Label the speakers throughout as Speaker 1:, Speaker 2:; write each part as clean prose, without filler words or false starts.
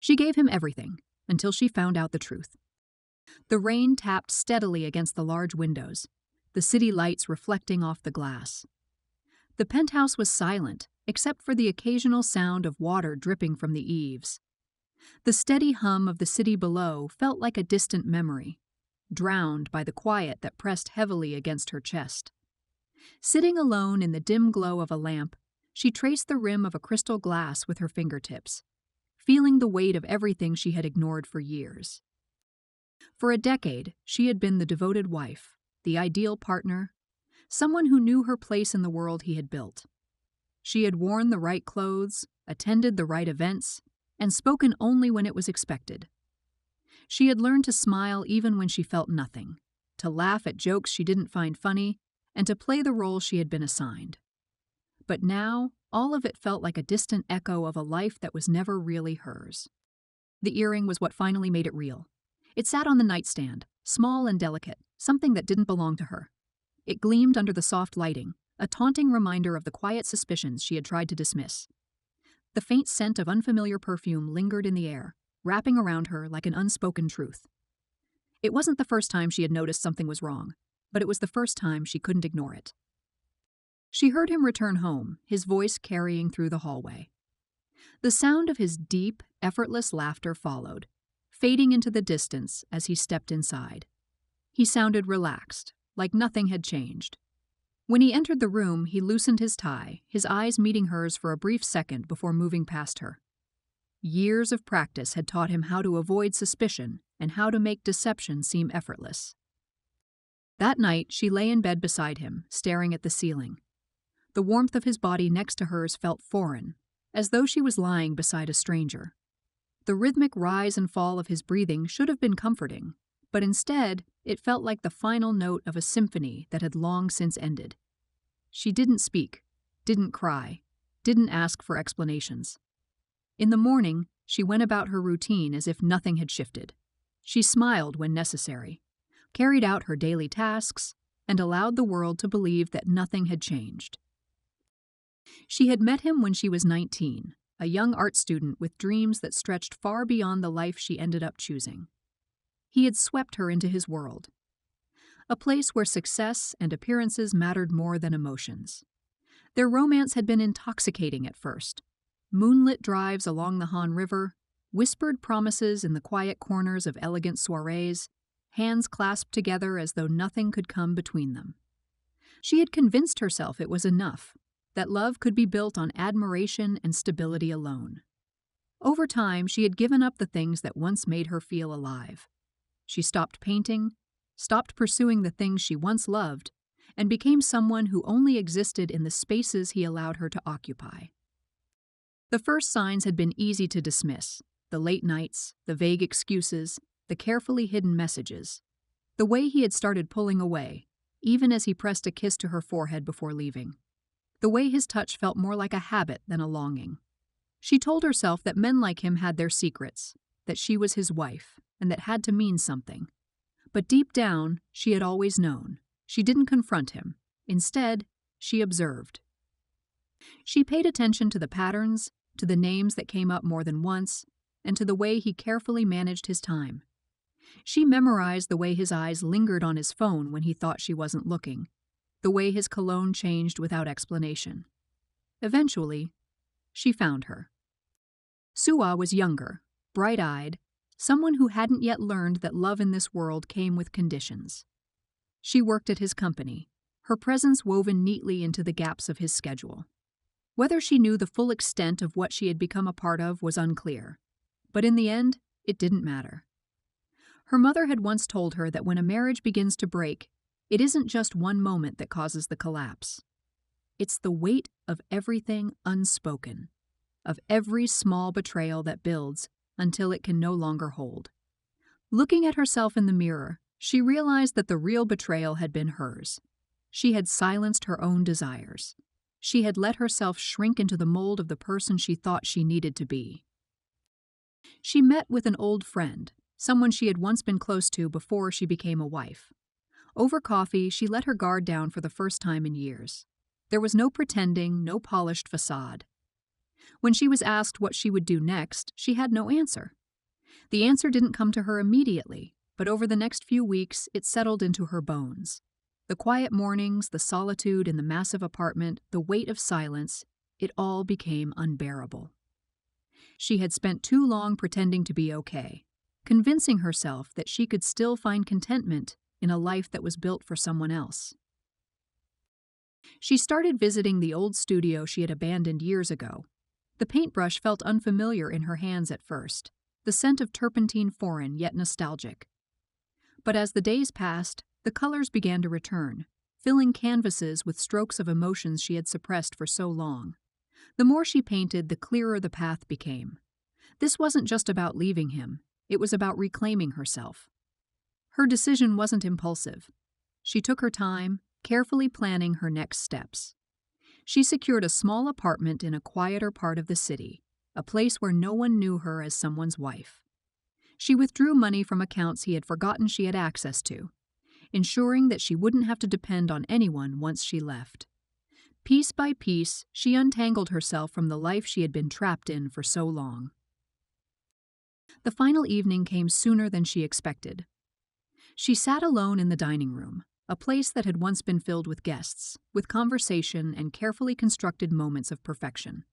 Speaker 1: She gave him everything, until she found out the truth. The rain tapped steadily against the large windows, the city lights reflecting off the glass. The penthouse was silent, except for the occasional sound of water dripping from the eaves. The steady hum of the city below felt like a distant memory, drowned by the quiet that pressed heavily against her chest. Sitting alone in the dim glow of a lamp, she traced the rim of a crystal glass with her fingertips, feeling the weight of everything she had ignored for years. For a decade, she had been the devoted wife, the ideal partner, someone who knew her place in the world he had built. She had worn the right clothes, attended the right events, and spoken only when it was expected. She had learned to smile even when she felt nothing, to laugh at jokes she didn't find funny, and to play the role she had been assigned. But now, all of it felt like a distant echo of a life that was never really hers. The earring was what finally made it real. It sat on the nightstand, small and delicate, something that didn't belong to her. It gleamed under the soft lighting, a taunting reminder of the quiet suspicions she had tried to dismiss. The faint scent of unfamiliar perfume lingered in the air, wrapping around her like an unspoken truth. It wasn't the first time she had noticed something was wrong, but it was the first time she couldn't ignore it. She heard him return home, his voice carrying through the hallway. The sound of his deep, effortless laughter followed, fading into the distance as he stepped inside. He sounded relaxed, like nothing had changed. When he entered the room, he loosened his tie, his eyes meeting hers for a brief second before moving past her. Years of practice had taught him how to avoid suspicion and how to make deception seem effortless. That night, she lay in bed beside him, staring at the ceiling. The warmth of his body next to hers felt foreign, as though she was lying beside a stranger. The rhythmic rise and fall of his breathing should have been comforting, but instead, it felt like the final note of a symphony that had long since ended. She didn't speak, didn't cry, didn't ask for explanations. In the morning, she went about her routine as if nothing had shifted. She smiled when necessary, carried out her daily tasks, and allowed the world to believe that nothing had changed. She had met him when she was 19, a young art student with dreams that stretched far beyond the life she ended up choosing. He had swept her into his world, a place where success and appearances mattered more than emotions. Their romance had been intoxicating at first. Moonlit drives along the Han River, whispered promises in the quiet corners of elegant soirees, hands clasped together as though nothing could come between them. She had convinced herself it was enough, that love could be built on admiration and stability alone. Over time, she had given up the things that once made her feel alive. She stopped painting, stopped pursuing the things she once loved, and became someone who only existed in the spaces he allowed her to occupy. The first signs had been easy to dismiss: the late nights, the vague excuses, the carefully hidden messages. The way he had started pulling away, even as he pressed a kiss to her forehead before leaving. The way his touch felt more like a habit than a longing. She told herself that men like him had their secrets, that she was his wife, and that had to mean something. But deep down, she had always known. She didn't confront him. Instead, she observed. She paid attention to the patterns, to the names that came up more than once, and to the way he carefully managed his time. She memorized the way his eyes lingered on his phone when he thought she wasn't looking, the way his cologne changed without explanation. Eventually, she found her. Suwa was younger, bright-eyed, someone who hadn't yet learned that love in this world came with conditions. She worked at his company, her presence woven neatly into the gaps of his schedule. Whether she knew the full extent of what she had become a part of was unclear, but in the end, it didn't matter. Her mother had once told her that when a marriage begins to break, it isn't just one moment that causes the collapse. It's the weight of everything unspoken, of every small betrayal that builds until it can no longer hold. Looking at herself in the mirror, she realized that the real betrayal had been hers. She had silenced her own desires. She had let herself shrink into the mold of the person she thought she needed to be. She met with an old friend, someone she had once been close to before she became a wife. Over coffee, she let her guard down for the first time in years. There was no pretending, no polished facade. When she was asked what she would do next, she had no answer. The answer didn't come to her immediately, but over the next few weeks it settled into her bones. The quiet mornings, the solitude in the massive apartment, the weight of silence, it all became unbearable. She had spent too long pretending to be okay, convincing herself that she could still find contentment in a life that was built for someone else. She started visiting the old studio she had abandoned years ago. The paintbrush felt unfamiliar in her hands at first, the scent of turpentine foreign yet nostalgic. But as the days passed, the colors began to return, filling canvases with strokes of emotions she had suppressed for so long. The more she painted, the clearer the path became. This wasn't just about leaving him, it was about reclaiming herself. Her decision wasn't impulsive. She took her time, carefully planning her next steps. She secured a small apartment in a quieter part of the city, a place where no one knew her as someone's wife. She withdrew money from accounts he had forgotten she had access to, ensuring that she wouldn't have to depend on anyone once she left. Piece by piece, she untangled herself from the life she had been trapped in for so long. The final evening came sooner than she expected. She sat alone in the dining room, a place that had once been filled with guests, with conversation and carefully constructed moments of perfection.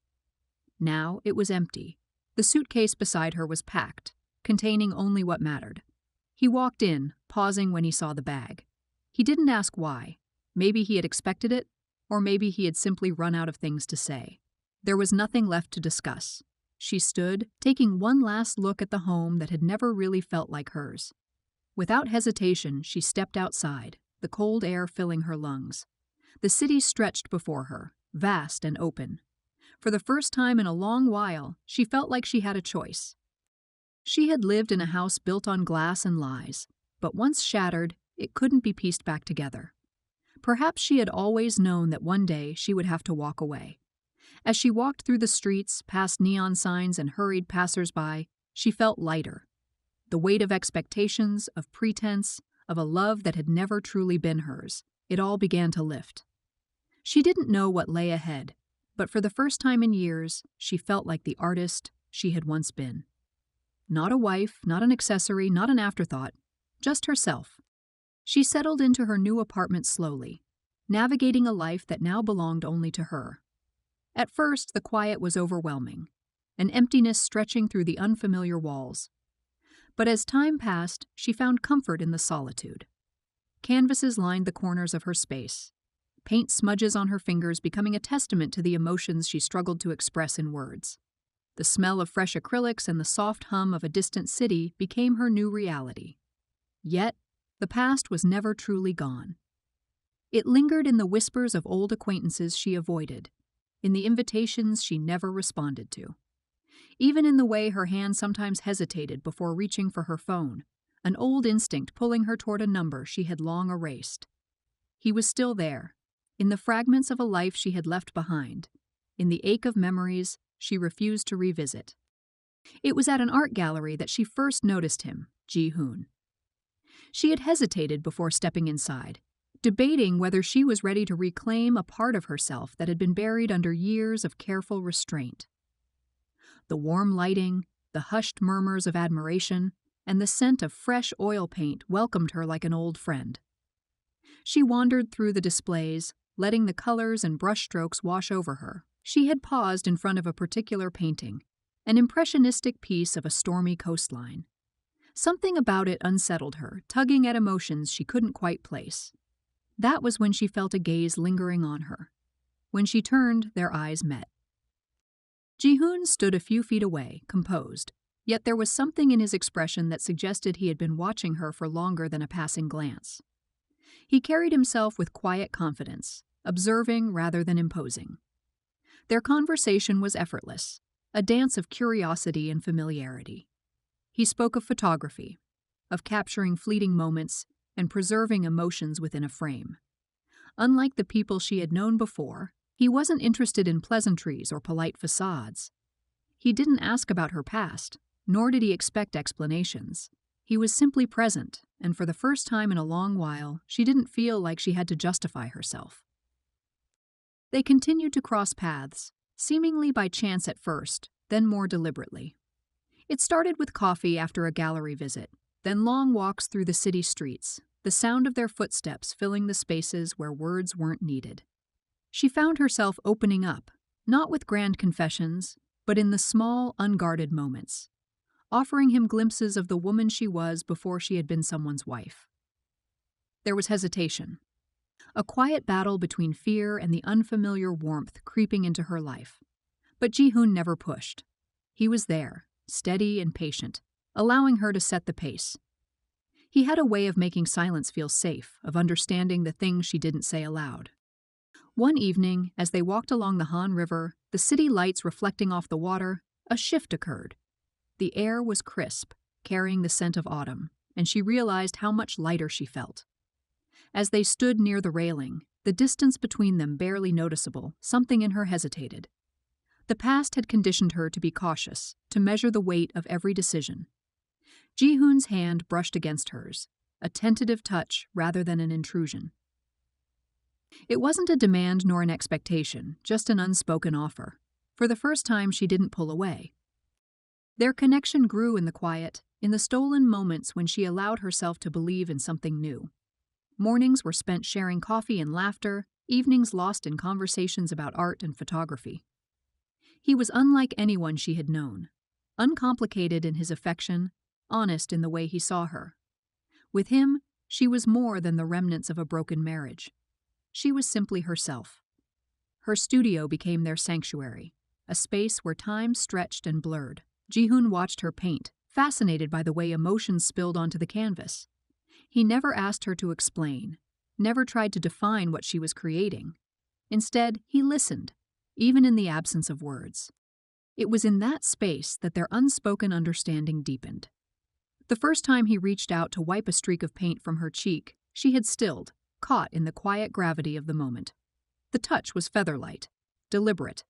Speaker 1: Now it was empty. The suitcase beside her was packed, containing only what mattered. He walked in, pausing when he saw the bag. He didn't ask why. Maybe he had expected it, or maybe he had simply run out of things to say. There was nothing left to discuss. She stood, taking one last look at the home that had never really felt like hers. Without hesitation, she stepped outside, the cold air filling her lungs. The city stretched before her, vast and open. For the first time in a long while, she felt like she had a choice. She had lived in a house built on glass and lies, but once shattered, it couldn't be pieced back together. Perhaps she had always known that one day she would have to walk away. As she walked through the streets, past neon signs and hurried passers-by, she felt lighter. The weight of expectations, of pretense, of a love that had never truly been hers, it all began to lift. She didn't know what lay ahead, but for the first time in years, she felt like the artist she had once been. Not a wife, not an accessory, not an afterthought, just herself. She settled into her new apartment slowly, navigating a life that now belonged only to her. At first, the quiet was overwhelming, an emptiness stretching through the unfamiliar walls. But as time passed, she found comfort in the solitude. Canvases lined the corners of her space, paint smudges on her fingers becoming a testament to the emotions she struggled to express in words. The smell of fresh acrylics and the soft hum of a distant city became her new reality. Yet, the past was never truly gone. It lingered in the whispers of old acquaintances she avoided, in the invitations she never responded to. Even in the way her hand sometimes hesitated before reaching for her phone, an old instinct pulling her toward a number she had long erased. He was still there, in the fragments of a life she had left behind, in the ache of memories she refused to revisit. It was at an art gallery that she first noticed him, Ji-hoon. She had hesitated before stepping inside, debating whether she was ready to reclaim a part of herself that had been buried under years of careful restraint. The warm lighting, the hushed murmurs of admiration, and the scent of fresh oil paint welcomed her like an old friend. She wandered through the displays, letting the colors and brushstrokes wash over her. She had paused in front of a particular painting, an impressionistic piece of a stormy coastline. Something about it unsettled her, tugging at emotions she couldn't quite place. That was when she felt a gaze lingering on her. When she turned, their eyes met. Ji-hoon stood a few feet away, composed, yet there was something in his expression that suggested he had been watching her for longer than a passing glance. He carried himself with quiet confidence, observing rather than imposing. Their conversation was effortless, a dance of curiosity and familiarity. He spoke of photography, of capturing fleeting moments and preserving emotions within a frame. Unlike the people she had known before, he wasn't interested in pleasantries or polite facades. He didn't ask about her past, nor did he expect explanations. He was simply present, and for the first time in a long while, she didn't feel like she had to justify herself. They continued to cross paths, seemingly by chance at first, then more deliberately. It started with coffee after a gallery visit, then long walks through the city streets, the sound of their footsteps filling the spaces where words weren't needed. She found herself opening up, not with grand confessions, but in the small, unguarded moments, offering him glimpses of the woman she was before she had been someone's wife. There was hesitation, a quiet battle between fear and the unfamiliar warmth creeping into her life. But Ji-hoon never pushed. He was there, steady and patient, allowing her to set the pace. He had a way of making silence feel safe, of understanding the things she didn't say aloud. One evening, as they walked along the Han River, the city lights reflecting off the water, a shift occurred. The air was crisp, carrying the scent of autumn, and she realized how much lighter she felt. As they stood near the railing, the distance between them barely noticeable, something in her hesitated. The past had conditioned her to be cautious, to measure the weight of every decision. Ji-hoon's hand brushed against hers, a tentative touch rather than an intrusion. It wasn't a demand nor an expectation, just an unspoken offer. For the first time, she didn't pull away. Their connection grew in the quiet, in the stolen moments when she allowed herself to believe in something new. Mornings were spent sharing coffee and laughter, evenings lost in conversations about art and photography. He was unlike anyone she had known, uncomplicated in his affection, honest in the way he saw her. With him, she was more than the remnants of a broken marriage. She was simply herself. Her studio became their sanctuary, a space where time stretched and blurred. Ji-hoon watched her paint, fascinated by the way emotions spilled onto the canvas. He never asked her to explain, never tried to define what she was creating. Instead, he listened, even in the absence of words. It was in that space that their unspoken understanding deepened. The first time he reached out to wipe a streak of paint from her cheek, she had stilled, caught in the quiet gravity of the moment. The touch was featherlight, deliberate.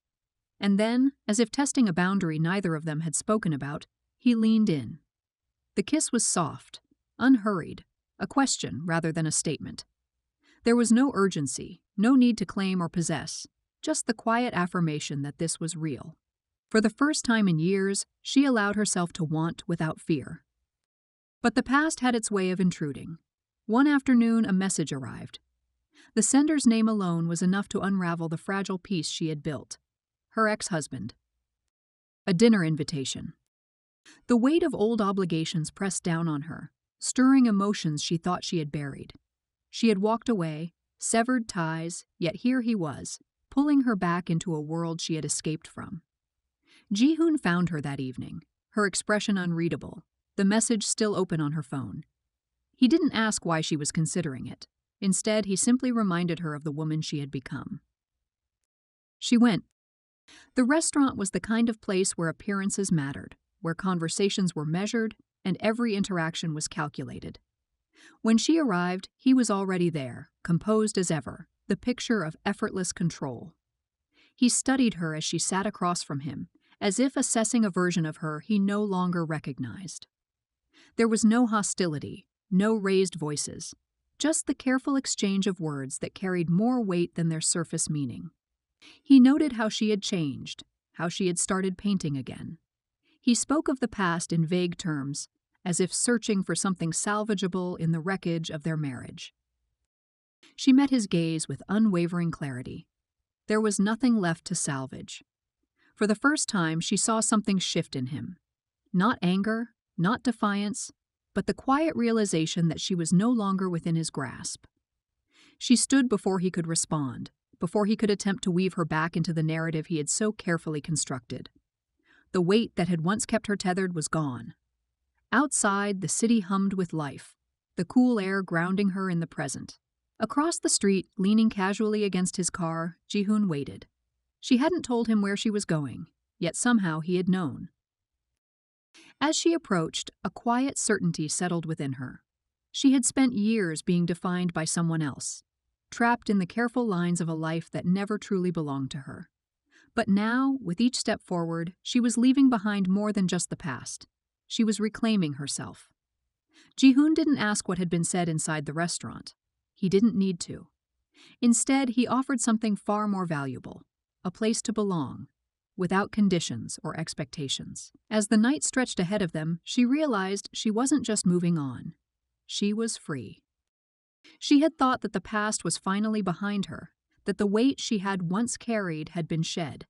Speaker 1: And then, as if testing a boundary neither of them had spoken about, he leaned in. The kiss was soft, unhurried, a question rather than a statement. There was no urgency, no need to claim or possess, just the quiet affirmation that this was real. For the first time in years, she allowed herself to want without fear. But the past had its way of intruding. One afternoon, a message arrived. The sender's name alone was enough to unravel the fragile peace she had built. Her ex-husband. A dinner invitation. The weight of old obligations pressed down on her, stirring emotions she thought she had buried. She had walked away, severed ties, yet here he was, pulling her back into a world she had escaped from. Ji-hoon found her that evening, her expression unreadable, the message still open on her phone. He didn't ask why she was considering it. Instead, he simply reminded her of the woman she had become. She went. The restaurant was the kind of place where appearances mattered, where conversations were measured, and every interaction was calculated. When she arrived, he was already there, composed as ever, the picture of effortless control. He studied her as she sat across from him, as if assessing a version of her he no longer recognized. There was no hostility, no raised voices, just the careful exchange of words that carried more weight than their surface meaning. He noted how she had changed, how she had started painting again. He spoke of the past in vague terms, as if searching for something salvageable in the wreckage of their marriage. She met his gaze with unwavering clarity. There was nothing left to salvage. For the first time, she saw something shift in him. Not anger, not defiance, but the quiet realization that she was no longer within his grasp. She stood before he could respond, before he could attempt to weave her back into the narrative he had so carefully constructed. The weight that had once kept her tethered was gone. Outside, the city hummed with life, the cool air grounding her in the present. Across the street, leaning casually against his car, Ji-hoon waited. She hadn't told him where she was going, yet somehow he had known. As she approached, a quiet certainty settled within her. She had spent years being defined by someone else, trapped in the careful lines of a life that never truly belonged to her. But now, with each step forward, she was leaving behind more than just the past. She was reclaiming herself. Ji-hoon didn't ask what had been said inside the restaurant. He didn't need to. Instead, he offered something far more valuable, a place to belong, without conditions or expectations. As the night stretched ahead of them, she realized she wasn't just moving on. She was free. She had thought that the past was finally behind her, that the weight she had once carried had been shed.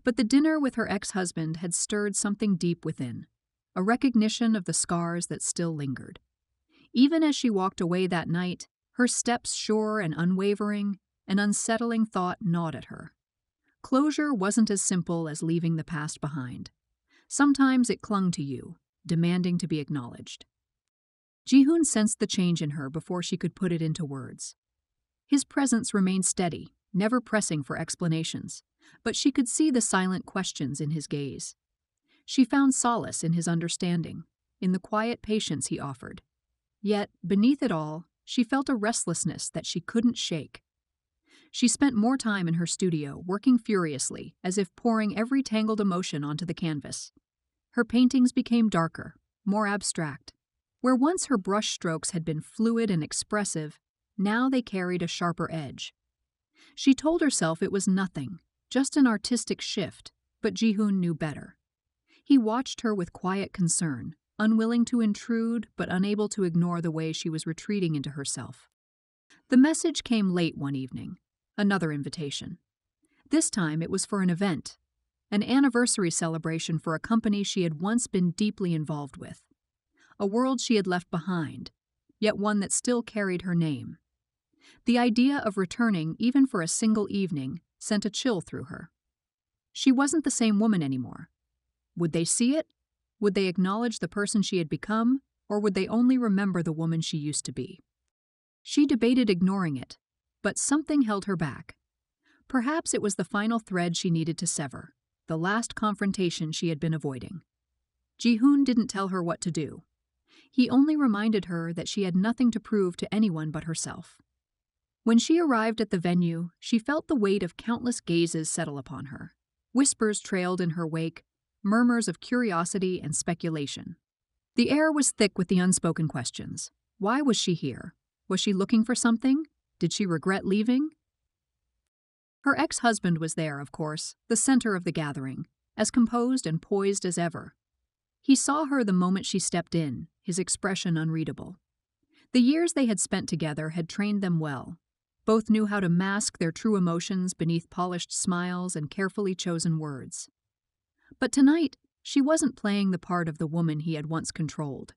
Speaker 1: But the dinner with her ex-husband had stirred something deep within, a recognition of the scars that still lingered. Even as she walked away that night, her steps sure and unwavering, an unsettling thought gnawed at her. Closure wasn't as simple as leaving the past behind. Sometimes it clung to you, demanding to be acknowledged. Ji-hoon sensed the change in her before she could put it into words. His presence remained steady, never pressing for explanations, but she could see the silent questions in his gaze. She found solace in his understanding, in the quiet patience he offered. Yet, beneath it all, she felt a restlessness that she couldn't shake. She spent more time in her studio, working furiously, as if pouring every tangled emotion onto the canvas. Her paintings became darker, more abstract. Where once her brushstrokes had been fluid and expressive, now they carried a sharper edge. She told herself it was nothing, just an artistic shift, but Ji-hoon knew better. He watched her with quiet concern, unwilling to intrude but unable to ignore the way she was retreating into herself. The message came late one evening, another invitation. This time it was for an event, an anniversary celebration for a company she had once been deeply involved with. A world she had left behind, yet one that still carried her name. The idea of returning, even for a single evening, sent a chill through her. She wasn't the same woman anymore. Would they see it? Would they acknowledge the person she had become, or would they only remember the woman she used to be? She debated ignoring it, but something held her back. Perhaps it was the final thread she needed to sever, the last confrontation she had been avoiding. Ji-hoon didn't tell her what to do. He only reminded her that she had nothing to prove to anyone but herself. When she arrived at the venue, she felt the weight of countless gazes settle upon her. Whispers trailed in her wake, murmurs of curiosity and speculation. The air was thick with the unspoken questions. Why was she here? Was she looking for something? Did she regret leaving? Her ex-husband was there, of course, the center of the gathering, as composed and poised as ever. He saw her the moment she stepped in, his expression unreadable. The years they had spent together had trained them well. Both knew how to mask their true emotions beneath polished smiles and carefully chosen words. But tonight, she wasn't playing the part of the woman he had once controlled.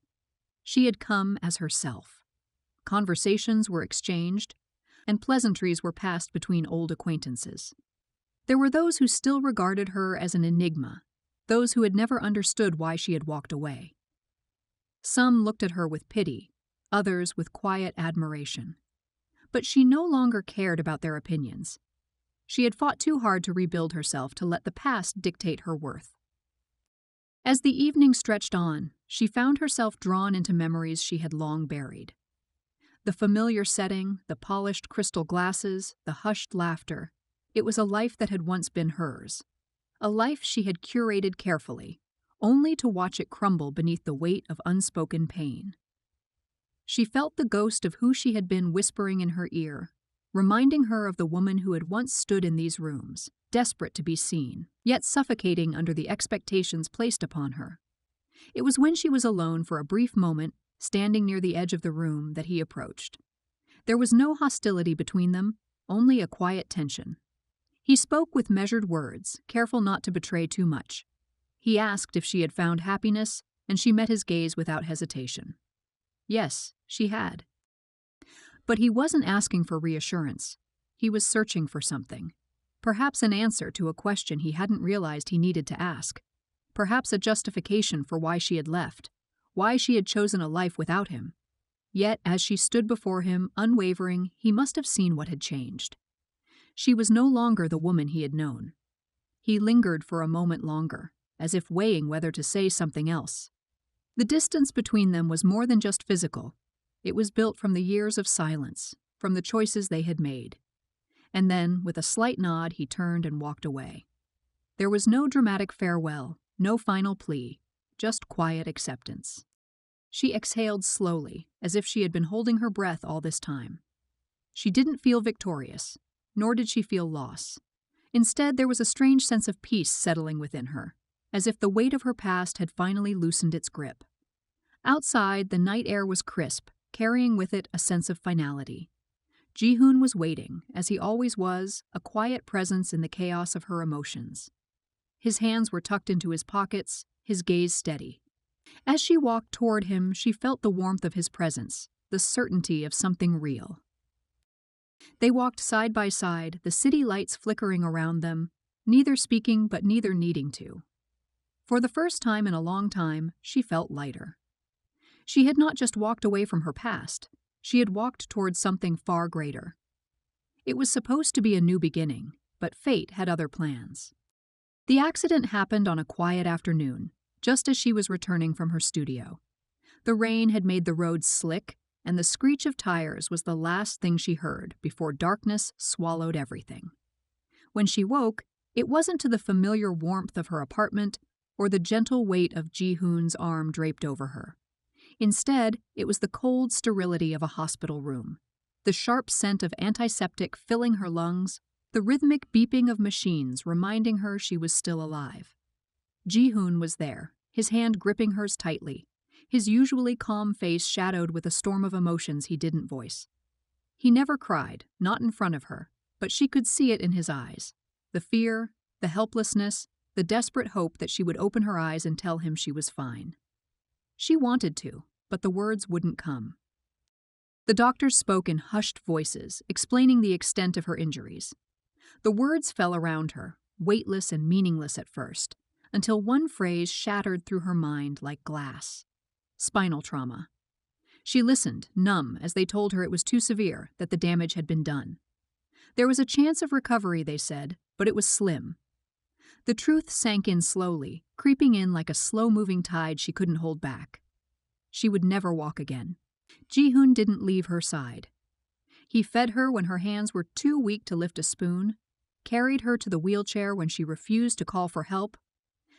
Speaker 1: She had come as herself. Conversations were exchanged, and pleasantries were passed between old acquaintances. There were those who still regarded her as an enigma, those who had never understood why she had walked away. Some looked at her with pity, others with quiet admiration. But she no longer cared about their opinions. She had fought too hard to rebuild herself to let the past dictate her worth. As the evening stretched on, she found herself drawn into memories she had long buried. The familiar setting, the polished crystal glasses, the hushed laughter. It was a life that had once been hers. A life she had curated carefully, only to watch it crumble beneath the weight of unspoken pain. She felt the ghost of who she had been whispering in her ear, reminding her of the woman who had once stood in these rooms, desperate to be seen, yet suffocating under the expectations placed upon her. It was when she was alone for a brief moment, standing near the edge of the room, that he approached. There was no hostility between them, only a quiet tension. He spoke with measured words, careful not to betray too much. He asked if she had found happiness, and she met his gaze without hesitation. Yes, she had. But he wasn't asking for reassurance. He was searching for something. Perhaps an answer to a question he hadn't realized he needed to ask. Perhaps a justification for why she had left, why she had chosen a life without him. Yet, as she stood before him, unwavering, he must have seen what had changed. She was no longer the woman he had known. He lingered for a moment longer, as if weighing whether to say something else. The distance between them was more than just physical. It was built from the years of silence, from the choices they had made. And then, with a slight nod, he turned and walked away. There was no dramatic farewell, no final plea, just quiet acceptance. She exhaled slowly, as if she had been holding her breath all this time. She didn't feel victorious, nor did she feel loss. Instead, there was a strange sense of peace settling within her, as if the weight of her past had finally loosened its grip. Outside, the night air was crisp, carrying with it a sense of finality. Ji-hoon was waiting, as he always was, a quiet presence in the chaos of her emotions. His hands were tucked into his pockets, his gaze steady. As she walked toward him, she felt the warmth of his presence, the certainty of something real. They walked side by side, the city lights flickering around them, neither speaking but neither needing to. For the first time in a long time, she felt lighter. She had not just walked away from her past, she had walked towards something far greater. It was supposed to be a new beginning, but fate had other plans. The accident happened on a quiet afternoon, just as she was returning from her studio. The rain had made the roads slick, and the screech of tires was the last thing she heard before darkness swallowed everything. When she woke, it wasn't to the familiar warmth of her apartment or the gentle weight of Ji-hoon's arm draped over her. Instead, it was the cold sterility of a hospital room, the sharp scent of antiseptic filling her lungs, the rhythmic beeping of machines reminding her she was still alive. Ji-hoon was there, his hand gripping hers tightly, his usually calm face shadowed with a storm of emotions he didn't voice. He never cried, not in front of her, but she could see it in his eyes. The fear, the helplessness, the desperate hope that she would open her eyes and tell him she was fine. She wanted to, but the words wouldn't come. The doctors spoke in hushed voices, explaining the extent of her injuries. The words fell around her, weightless and meaningless at first, until one phrase shattered through her mind like glass. Spinal trauma. She listened, numb, as they told her it was too severe, that the damage had been done. There was a chance of recovery, they said, but it was slim. The truth sank in slowly, creeping in like a slow-moving tide she couldn't hold back. She would never walk again. Ji-hoon didn't leave her side. He fed her when her hands were too weak to lift a spoon, carried her to the wheelchair when she refused to call for help,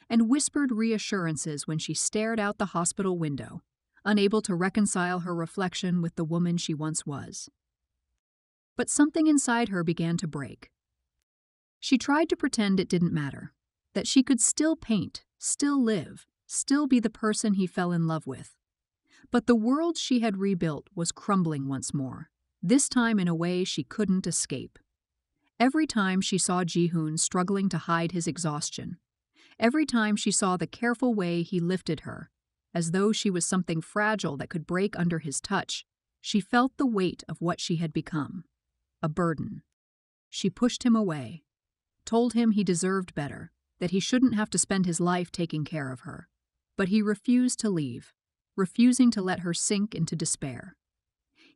Speaker 1: and whispered reassurances when she stared out the hospital window, unable to reconcile her reflection with the woman she once was. But something inside her began to break. She tried to pretend it didn't matter, that she could still paint, still live, still be the person he fell in love with. But the world she had rebuilt was crumbling once more, this time in a way she couldn't escape. Every time she saw Ji-hoon struggling to hide his exhaustion, every time she saw the careful way he lifted her, as though she was something fragile that could break under his touch, she felt the weight of what she had become, a burden. She pushed him away, told him he deserved better, that he shouldn't have to spend his life taking care of her. But he refused to leave, refusing to let her sink into despair.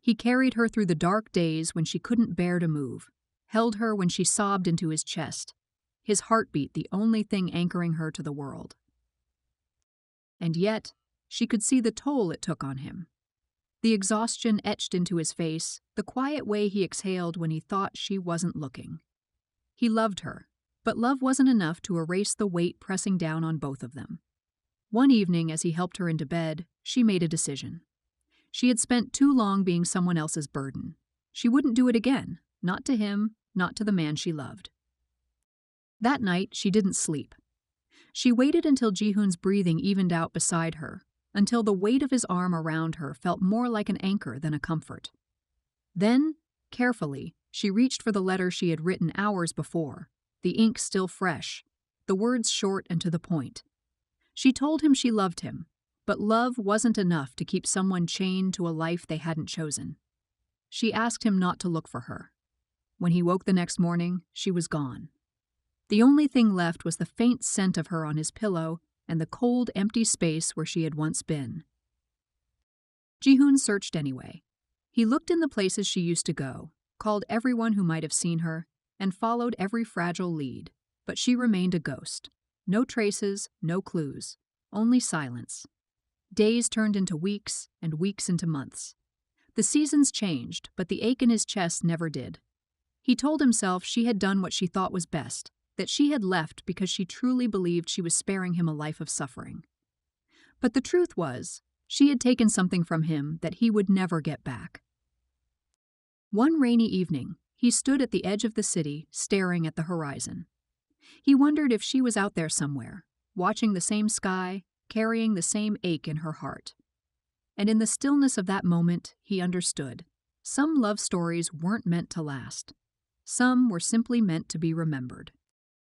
Speaker 1: He carried her through the dark days when she couldn't bear to move, held her when she sobbed into his chest, his heartbeat the only thing anchoring her to the world. And yet, she could see the toll it took on him. The exhaustion etched into his face, the quiet way he exhaled when he thought she wasn't looking. He loved her, but love wasn't enough to erase the weight pressing down on both of them. One evening, as he helped her into bed, she made a decision. She had spent too long being someone else's burden. She wouldn't do it again, not to him, not to the man she loved. That night, she didn't sleep. She waited until Ji-hoon's breathing evened out beside her, until the weight of his arm around her felt more like an anchor than a comfort. Then, carefully, she reached for the letter she had written hours before, the ink still fresh, the words short and to the point. She told him she loved him, but love wasn't enough to keep someone chained to a life they hadn't chosen. She asked him not to look for her. When he woke the next morning, she was gone. The only thing left was the faint scent of her on his pillow and the cold, empty space where she had once been. Ji-hoon searched anyway. He looked in the places she used to go, called everyone who might have seen her, and followed every fragile lead, but she remained a ghost. No traces, no clues, only silence. Days turned into weeks, and weeks into months. The seasons changed, but the ache in his chest never did. He told himself she had done what she thought was best, that she had left because she truly believed she was sparing him a life of suffering. But the truth was, she had taken something from him that he would never get back. One rainy evening, He stood at the edge of the city, staring at the horizon. He wondered if she was out there somewhere, watching the same sky, carrying the same ache in her heart. And in the stillness of that moment, he understood. Some love stories weren't meant to last. Some were simply meant to be remembered.